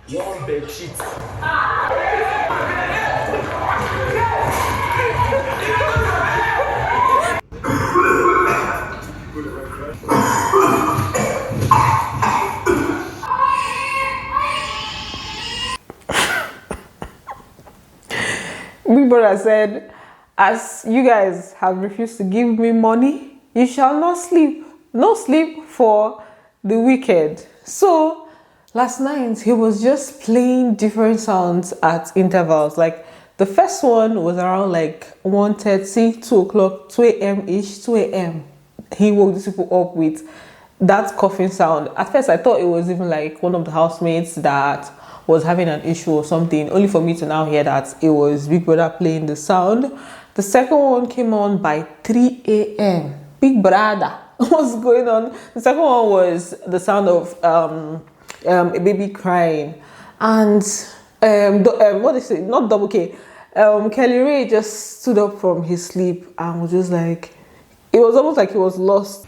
One bed sheet. Big brother said, as you guys have refused to give me money, you shall not sleep. No sleep for the wicked. So last night he was just playing different sounds at intervals. Like the first one was around like 1:30, 2 o'clock, 2 a.m. ish, 2 a.m. He woke these people up with that coughing sound. At first I thought it was even like one of the housemates that was having an issue or something, only for me to now hear that it was Big Brother playing the sound. The second one came on by 3 a.m. Big Brother, what's going on? The second one was the sound of a baby crying, and what is it? Not double K. Kelly Ray just stood up from his sleep and was just like, it was almost like he was lost.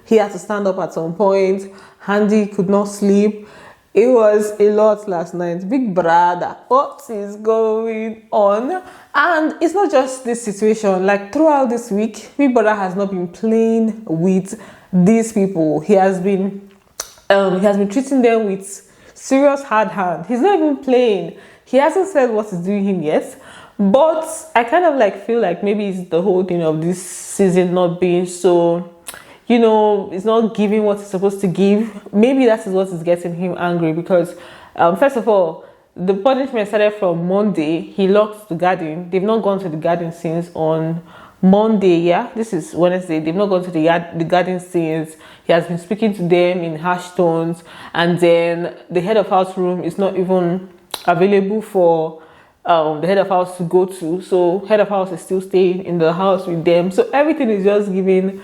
He had to stand up at some point. Handy could not sleep. It was a lot last night. Big brother, what is going on? And it's not just this situation. Like throughout this week, Big Brother has not been playing with these people. He has been treating them with serious hard hand. He's not even playing. He hasn't said what is doing him yet. But I kind of like feel like maybe it's the whole thing of this season not being so, you know, it's not giving what it's supposed to give. Maybe that is what is getting him angry because, first of all, the punishment started from Monday. He locked the garden. They've not gone to the garden since on Monday. Yeah, this is Wednesday. They've not gone to the garden since. He has been speaking to them in harsh tones, and then the head of house room is not even available for the head of house to go to. So head of house is still staying in the house with them. So everything is just giving.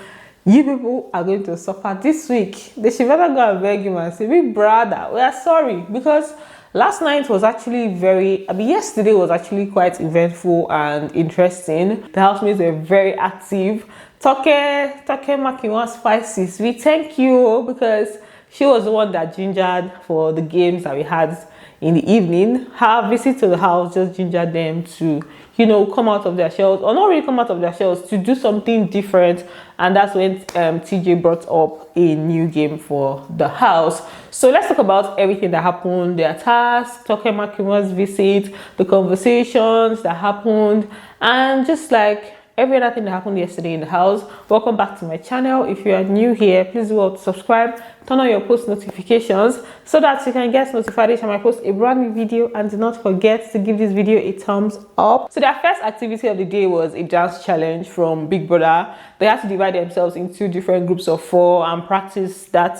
You people are going to suffer this week. They should better go and beg him and say, Big brother, we are sorry. Because last night was actually yesterday was actually quite eventful and interesting. The housemates were very active. Toke'S Spices, we thank you because she was the one that gingered for the games that we had in the evening. Her visit to the house just gingered them to, you know, come out of their shells, or not really come out of their shells, to do something different. And that's when TJ brought up a new game for the house. So let's talk about everything that happened, the attacks, Toke'S visit, the conversations that happened, and just like every other thing that happened yesterday in the house. Welcome back to my channel. If you are new here, please do subscribe, turn on your post notifications so that you can get notified each time I post a brand new video, and do not forget to give this video a thumbs up. So their first activity of the day was a dance challenge from Big Brother. They had to divide themselves into different groups of 4 and practice that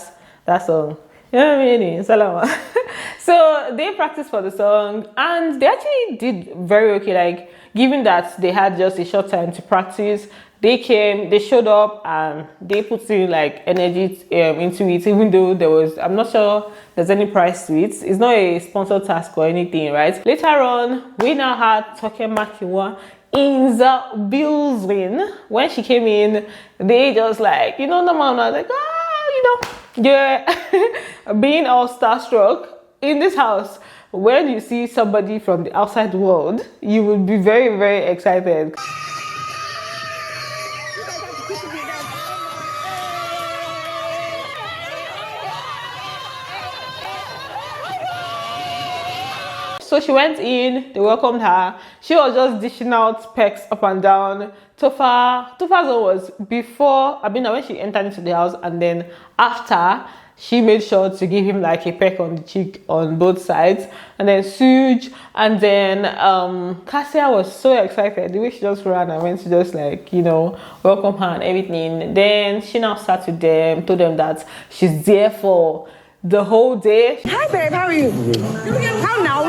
song. You know what I mean? Salama. So they practiced for the song and they actually did very okay. Like, given that they had just a short time to practice, they came, they showed up, and they put in like energy into it, even though there was, I'm not sure there's any price to it. It's not a sponsored task or anything, right? Later on, we now had Toke'S in the building. When she came in, they just like, you know, the mom was like, you know, yeah, being all starstruck in this house. When you see somebody from the outside world, you will be very, very excited. So she went in, they welcomed her. She was just dishing out pecks up and down. Tofa's was before, when she entered into the house, and then after, she made sure to give him like a peck on the cheek on both sides. And then Suj, and then Kassia was so excited. The way she just ran and went to just like, you know, welcome her and everything. Then she now sat with them, told them that she's there for the whole day. Hi babe, how are you? How now?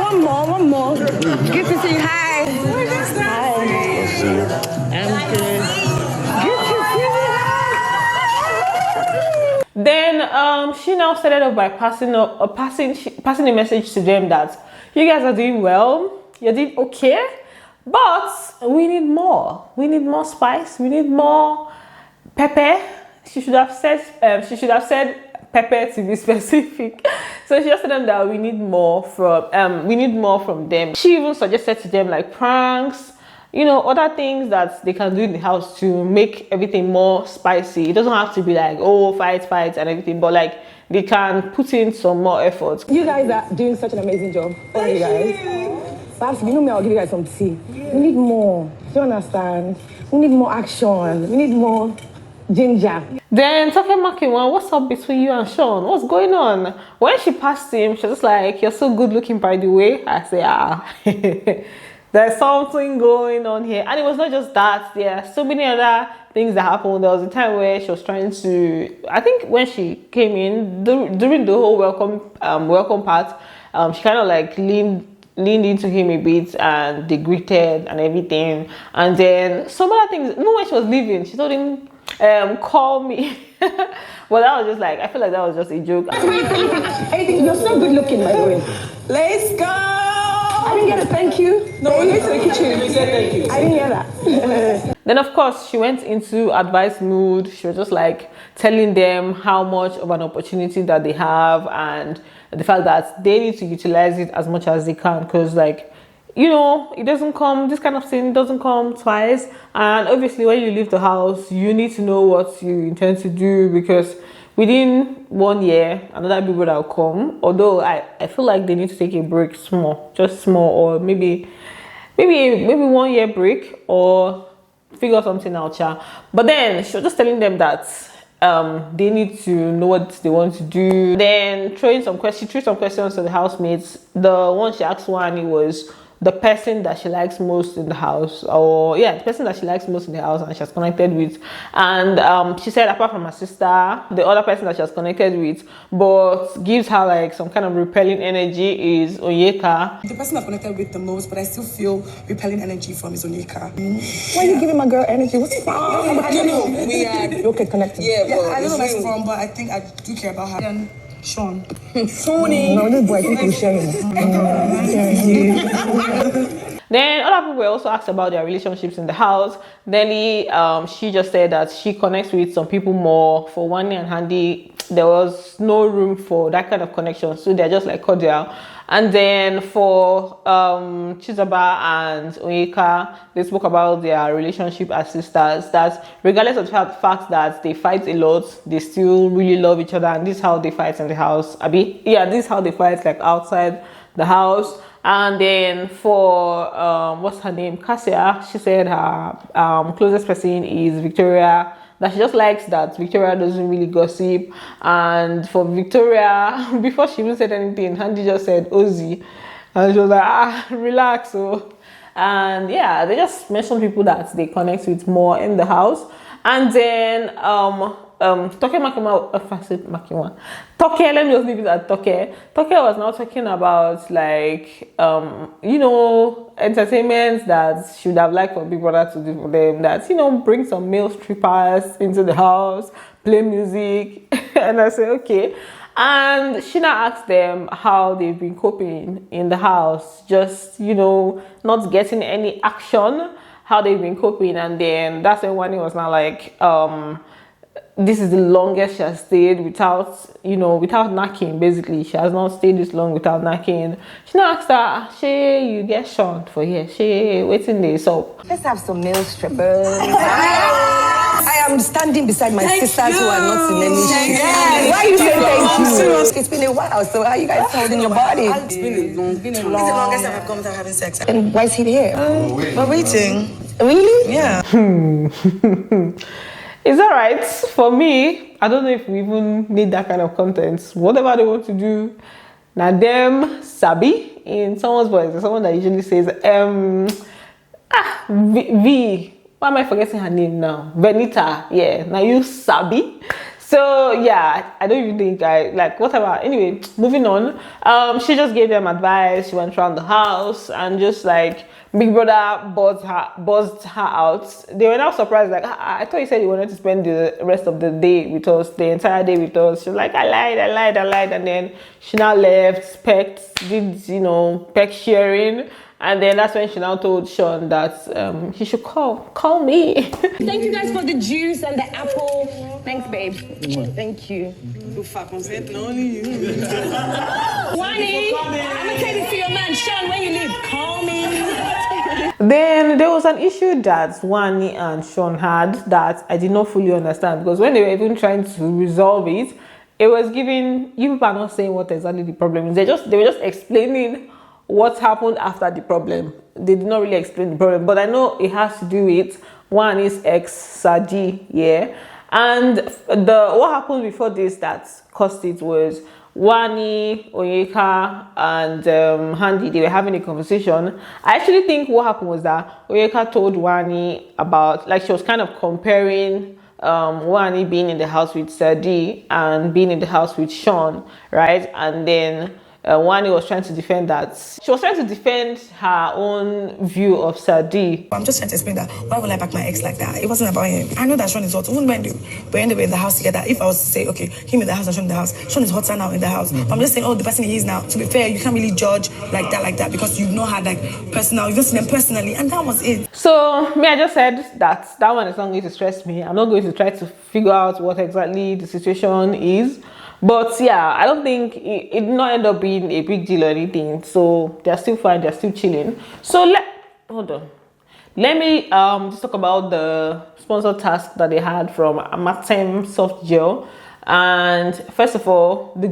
One more. Good to see you. Hi. I'm good. Then she now started off by passing a message to them that you guys are doing well, you're doing okay, But we need more. We need more spice. We need more pepper. She should have said pepper to be specific. So she just told them that we need more from them. She even suggested to them like pranks, other things that they can do in the house to make everything more spicy. It doesn't have to be like, oh, fight and everything, but like they can put in some more effort. You guys are doing such an amazing job. All of you guys. Perhaps, I'll give you guys some tea. We need more. Do you understand? We need more action. We need more ginger. Then talking Makiwan, what's up between you and Sean? What's going on? When she passed him, she was just like, you're so good looking, by the way. I say, there's something going on here. And it was not just that. There are so many other things that happened. There was a time where she was trying to, I think when she came in, during the whole welcome part, she kind of like leaned into him a bit and they greeted and everything. And then some other things, even when she was leaving, she told him, call me. Well, that was just like, I feel like that was just a joke. You're so good looking, by the way. Let's go! I didn't get a thank you. No, we went to the kitchen. We said thank you. I didn't hear that. Then of course she went into advice mood. She was just like telling them how much of an opportunity that they have and the fact that they need to utilize it as much as they can, because like, it doesn't come, this kind of thing doesn't come twice. And obviously when you leave the house, you need to know what you intend to do, because within 1 year, another big brother will come. Although I feel like they need to take a break, just small, or maybe 1 year break, or figure something out, yeah. But then she was just telling them that they need to know what they want to do. Then she threw some questions to the housemates. The one she asked one was the person that she likes most in the house, the person that she likes most in the house and she has connected with. And she said apart from her sister, the other person that she has connected with but gives her like some kind of repelling energy is Onyeka. The person I've connected with the most, but I still feel repelling energy from is Onyeka. Why are you giving my girl energy? What's wrong? I don't know. We are Okay, connecting. Yeah, I don't know where it's from, but I think I do care about her. And Sean. Tony. No, this boy, I think we're sharing. Then other people were also asked about their relationships in the house. Nelly, she just said that she connects with some people more. For Wani and Handy, there was no room for that kind of connection, so they're just like cordial. And then for Chizaba and Onyeka, they spoke about their relationship as sisters, that regardless of the fact that they fight a lot, they still really love each other, and this is how they fight in the house. This is how they fight like outside the house. And then for what's her name, Kassia, she said her closest person is Victoria, that she just likes that Victoria doesn't really gossip. And for Victoria, before she even said anything, Handy just said Ozzy, and she was like, relax. So, and yeah, they just mentioned people that they connect with more in the house. And then Toke, let me just leave it at Toke. Toke was now talking about like entertainment that she would have liked for Big Brother to do for them, that bring some male strippers into the house, play music. And I said okay. And she now asked them how they've been coping in the house, just not getting any action, how they've been coping. And then that's when Wani was now like, this is the longest she has stayed without knacking. Basically, she has not stayed this long without knacking. She now asked her, "She, you get Sean for here? She waiting there, so let's have some male strippers." I am standing beside my sisters who are not in any shape. Why are you saying thank you? It's been a while, so how are you guys holding your body? It's been long. It's the longest time I've come without having sex. And why is he here? We're waiting. Really? Yeah. it's all right for me. I don't know if we even need that kind of content. Whatever they want to do, now them sabi in someone's voice. There's someone that usually says V. Why am I forgetting her name now? Benita. Yeah, now you sabi. So yeah, I don't even think whatever. Anyway, moving on. She just gave them advice. She went around the house and just like Big Brother buzzed her out. They were now surprised, like, I thought you said you wanted to spend the rest of the day with us, the entire day with us. She was like, I lied. And then she now left, pecked, did, peck sharing. And then that's when she now told Sean that he should call me. Thank you guys for the juice and the apple. Thanks, babe. Thank you. Wani, I'm gonna take this to your man, Sean, when you leave. Call me. Then there was an issue that Wani and Sean had that I did not fully understand, because when they were even trying to resolve it, it was giving, you people are not saying what exactly the problem is. They were just explaining what happened after the problem. They did not really explain the problem, but I know it has to do with Wani's ex Saji, yeah. And what happened before this that caused it was Wani, Onyeka, and Handy, they were having a conversation. I actually think what happened was that Onyeka told Wani about, like, she was kind of comparing Wani being in the house with Sadi and being in the house with Sean, right? And then Wani was trying to defend that. She was trying to defend her own view of Sadi. I'm just trying to explain that. Why would I back my ex like that? It wasn't about him. I know that Sean is hot. Even when they were in the house together, if I was to say, okay, him in the house and Sean in the house, Sean is hotter now in the house. But I'm just saying, oh, the person he is now. To be fair, you can't really judge like that, because you've not had like personal, you've not seen them personally, and that was it. So me, I just said that one is not going to stress me. I'm not going to try to figure out what exactly the situation is. But yeah, I don't think it did not end up being a big deal or anything. So they're still fine, they're still chilling. So hold on. Let me just talk about the sponsored task that they had from Amatem Soft Gel. And first of all, the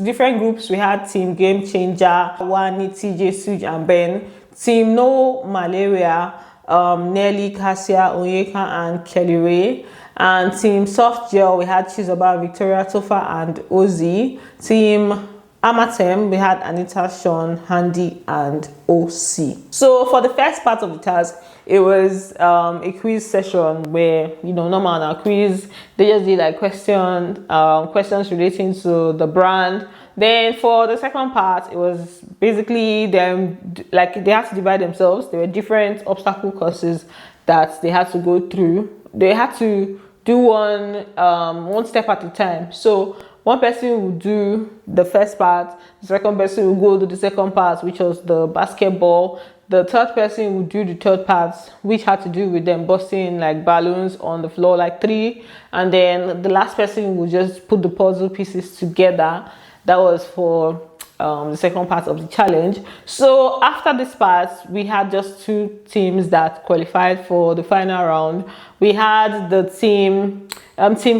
different groups, we had Team Game Changer, Wani, TJ, Suj, and Ben. Team No Malaria, Nelly, Kassia, Onyeka, and Kelly Ray. And Team Soft Gel, we had Chizoba, Victoria, Tofa, and Ozzy. Team Amatem, we had Anita, Sean, Handy, and OC. So for the first part of the task, it was a quiz session where, normal on our quiz, they just did like questions relating to the brand. Then for the second part, it was basically them, like, they had to divide themselves. There were different obstacle courses that they had to go through. They had to do one step at a time. So one person would do the first part, the second person would go to the second part, which was the basketball. The third person would do the third part, which had to do with them busting like balloons on the floor, like 3. And then the last person would just put the puzzle pieces together. That was for the second part of the challenge. So after this part, we had just 2 teams that qualified for the final round. We had the team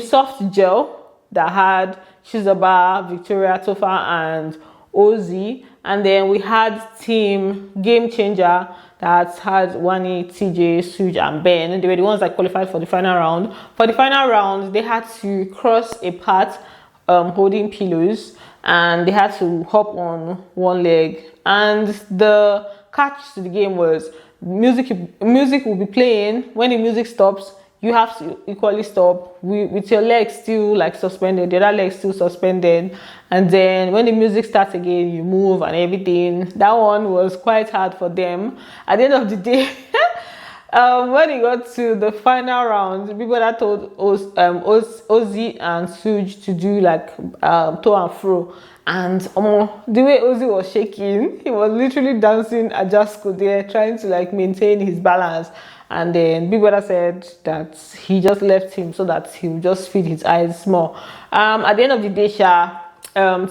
Soft Gel that had Chizoba, Victoria, Tofa, and Ozzy. And then we had Team Game Changer that had Wani, TJ, Suj, and Ben. They were the ones that qualified for the final round. For the final round, they had to cross a path holding pillows, and they had to hop on one leg. And the catch to the game was music will be playing. When the music stops, you have to equally stop with your legs still like suspended, the other leg still suspended. And then when the music starts again, you move and everything. That one was quite hard for them. At the end of the day, when it got to the final round, people that told Ozzy and Suj to do like to and fro. And the way Ozzy was shaking, he was literally dancing a jasko there, trying to like maintain his balance. And then Big Brother said that he just left him so that he would just feed his eyes more. At the end of the day,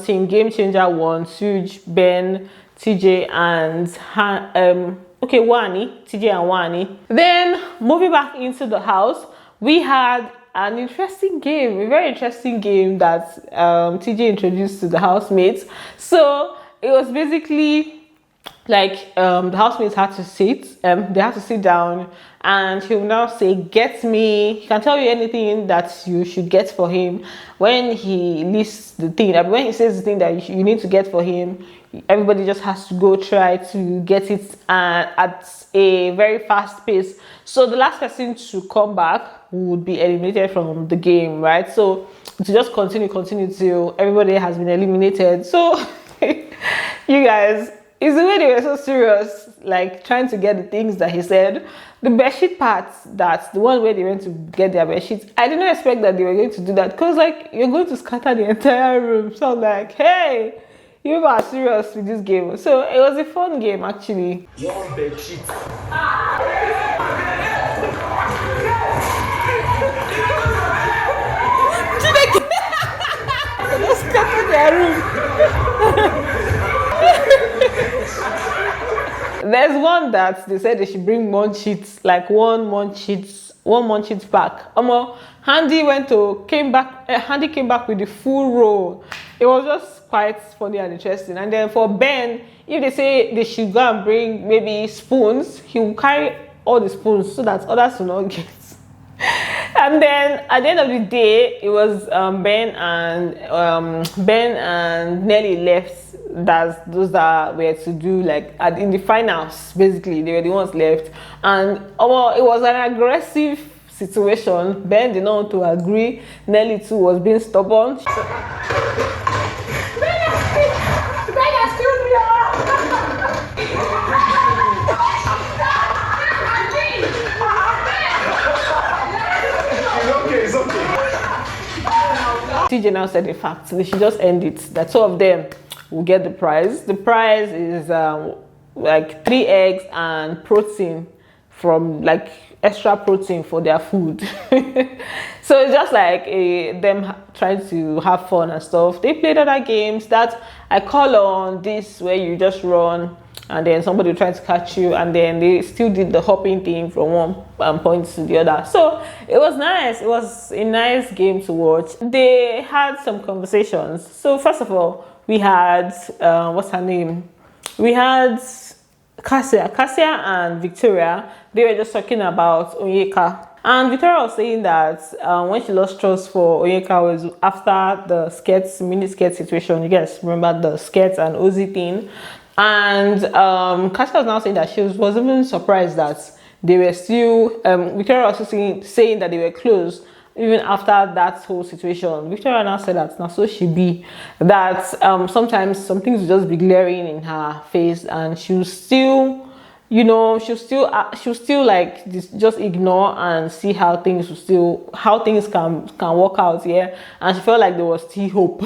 Team Game Changer won. Suj, Ben, TJ, and Wani, TJ and Wani. Then moving back into the house, we had an interesting game, a very interesting game that TJ introduced to the housemates. So it was basically like the housemates had to sit, they had to sit down, and he will now say, get me. He can tell you anything that you should get for him. When he lists the thing, when he says the thing that you need to get for him, everybody just has to go try to get it at a very fast pace. So the last person to come back would be eliminated from the game, right? So to just continue till everybody has been eliminated. So you guys, it's the way they were so serious, like trying to get the things that he said. The bedsheet part, that's the one where they went to get their bedsheets. I didn't expect that they were going to do that, because like, you're going to scatter the entire room. So I'm like, hey, You are serious with this game. So it was a fun game actually. One bed sheet. Let's scatter their room. There's one that they said they should bring month sheets, like one month sheet pack. Handy came back with the full roll. It was just quite funny and interesting. And then for Ben, if they say they should go and bring maybe spoons, he will carry all the spoons so that others will not get. And then at the end of the day, it was Ben and Nelly left. That's those that were to do like in the finals. Basically, they were the ones left, and it was an aggressive situation. Ben did not want to agree. Nelly too was being stubborn. TJ now said, in fact, they should just end it. The two of them will get the prize. The prize is like 3 eggs and protein from like extra protein for their food. So it's just like them trying to have fun and stuff. They played other games that I call on this where you just run and then somebody will try to catch you, and then they still did the hopping thing from one point to the other. So it was nice. It was a nice game to watch. They had some conversations. So first of all, we had what's her name? We had Kassia and Victoria. They were just talking about Onyeka. And Victoria was saying that when she lost trust for Onyeka was after the mini skirt situation. You guys remember the skirts and Ozzy thing? And Kassia was now saying that she was even surprised that they were still, Victoria was also saying that they were close even after that whole situation. Victoria now said that now so she be that sometimes some things will just be glaring in her face, and she'll still, you know, she'll still like just ignore and see how things can work out, yeah. And she felt like there was still hope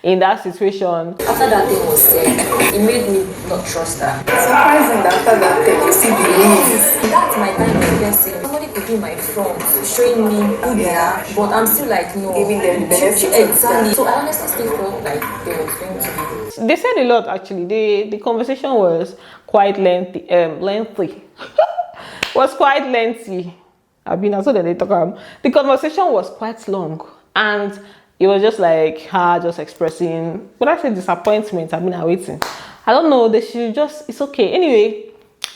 in that situation. After that thing was said, it made me not trust her. Surprising that after that thing you still believe. That's my kind of person. Somebody could be my front, showing me who they are, but I'm still like, no. Giving them the benefit. Exactly. So I honestly still felt like they were going to be. They said a lot actually. The conversation was quite lengthy. Was quite lengthy. The conversation was quite long, and it was just like her just expressing, but I say disappointment. Waiting. I don't know. They should just. It's okay. Anyway,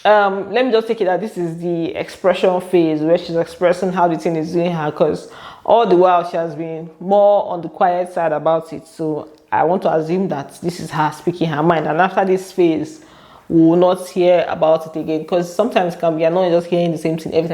let me just take it that this is the expression phase where she's expressing how the thing is doing her, because all the while she has been more on the quiet side about it. So I want to assume that this is her speaking her mind, and after this phase, we will not hear about it again, because sometimes it can be annoying just hearing the same thing every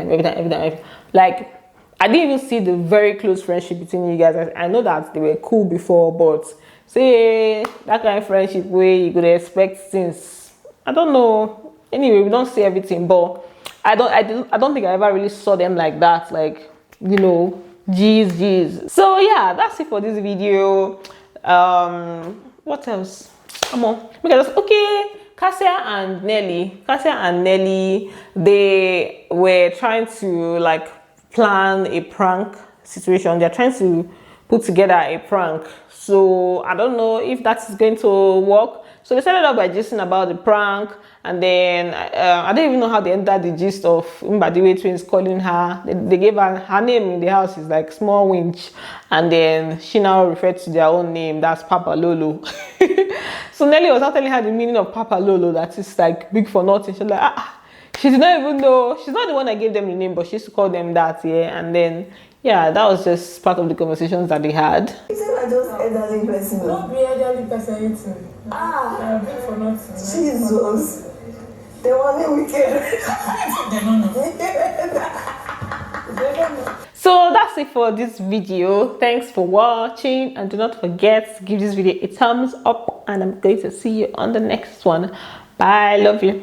time. Like, I didn't even see the very close friendship between you guys. I know that they were cool before, but say that kind of friendship where you could expect things. I don't know. Anyway, we don't see everything, but I don't think I ever really saw them like that. Like, you know, jeez. So yeah, that's it for this video. What else? Come on, because okay. Kassia and Nelly, they were trying to like plan a prank situation. They're trying to put together a prank. So I don't know if that is going to work. So they started off by gisting about the prank, and then I don't even know how they entered the gist of Mbadiwe twins calling her. They gave her name in the house is like Small Winch, and then she now referred to their own name, that's Papa Lolo. So Nelly was not telling her the meaning of Papa Lolo, that is like big for nothing. She's like, she did not even know. She's not the one that gave them the name, but she used to call them that, yeah. And then yeah, that was just part of the conversations that they had. You say I just elderly person. Don't be elderly person anything. Big for nothing. Jesus. They want me wicked. So that's it for this video. Thanks for watching, and do not forget to give this video a thumbs up, and I'm going to see you on the next one. Bye. Love you.